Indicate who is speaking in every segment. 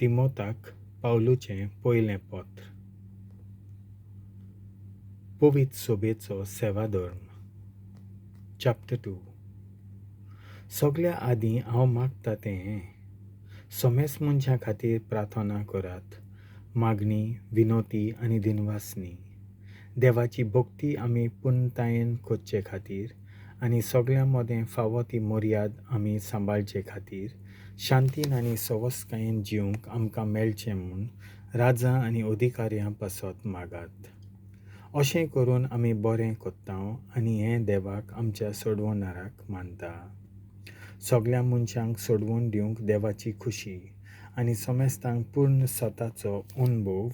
Speaker 1: तिमोथाक पावलुचें पयलें पत्र. पवित्र सोबेचो सेवाधर्म. चॅप्टर 2. सगळ्या आदीं हांव मागता तें समेस्त मनशां खातीर प्रार्थना करात, मागणी, विनोती आनी दिनवासनी. देवाची भक्ती आमी पुर्णतायेन करचे खातीर आनी सगळ्यां मदें फावो ती मर्याद आमी सांबाळचे खातीर शांतीन आनी सवस्थकायेन जिवंक आमकां मेळचें म्हूण राजां आनी अधिकाऱ्यां पासत मागात. अशें करून आमी बरें कोत्ता आनी हें देवाक आमच्या सोडवणाराक मानता. सगळ्या मनशांक सोडवून दिवंक देवाची खुशी आनी समेस्तांक पूर्ण सताचो अनुभव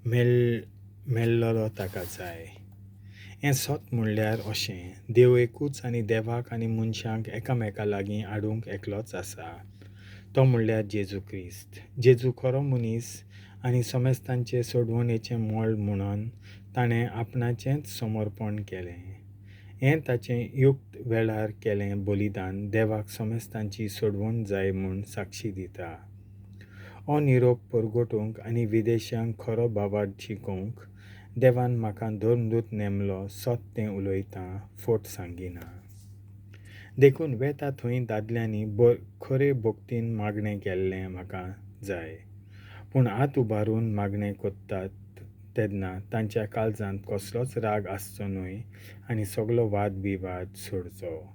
Speaker 1: मेळ्ळलो ताका जाय. हें सत म्हणल्यार अशें, देव एकूच आनी देवाक आनी मनशांक एकामेका लागीं हाडूंक एकलोच आसा. तो म्हणल्यार जेजू क्रिस्त. जेजू खरो मनीस आनी समेस्तांचे सोडवणेचें मोल म्हणून ताणें आपणाचेंच समर्पण केलें. हें ताचें युक्त वेळार केलें बलिदान देवाक समेस्तांची सोडवण जाय म्हूण साक्षी दिता. हो निरोप परगटूंक आनी विदेशांक खरो बाबार्द शिकोवंक देवान म्हाका धर्मदूत नेमलो सत तें उलयतां, फोट सांगिना. देखून वेता थंय दादल्यांनी खरे भक्तीन मागणें केल्लें म्हाका जाय. पूण हात उबारून मागणें कोत्तात तेन्ना तांच्या काळजांत कसलोच राग आसचो न्हय आनी सगळो वाद बिवाद सोडचो.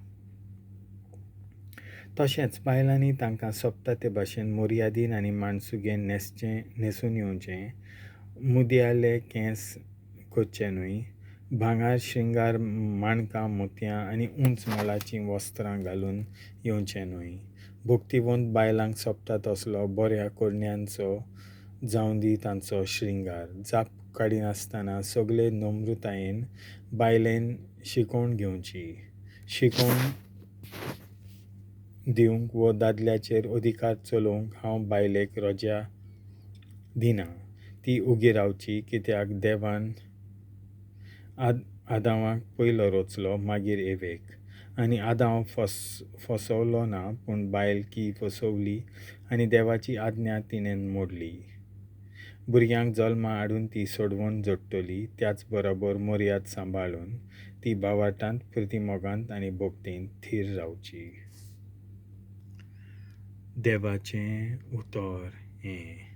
Speaker 1: तशेंच बायलांनी तांकां सोबता ते भाशेन मर्यादीन आनी माणसुगेन न्हेसून येवचें, मुद्याले केंस करचे न्हय, भांगार, श्रिंगार, माणकां, मोतयां आनी उंच मोलाचीं वस्त्रां घालून येवचें न्हय. भक्तिवंत बायलांक सोबता तसलो बऱ्या कोडण्यांचो जावं दी तांचो श्रिंगार. जाप काडिनासतना सगळे नम्रतायेन बायलेन शिकोवन घेवची. शिकोवन दिवंक वो दादल्याचेर अधिकार चलोवंक हांव बायलेक रजा दिना. ती उगी रावची, कित्याक देवान आदामाक पयलो रचलो, मागीर एवेक. आनी आदाम फसवलो ना, पूण बायल फसवली आनी देवाची आज्ञा तिणें मोडली. भुरग्यांक जल्मा हाडून ती सोडवण जोडटली, त्याच बरोबर मर्याद सांबाळून ती भावार्थांत, प्रतिमोगांत आनी भक्तींत थीर रावची. देवाचें उतर हें.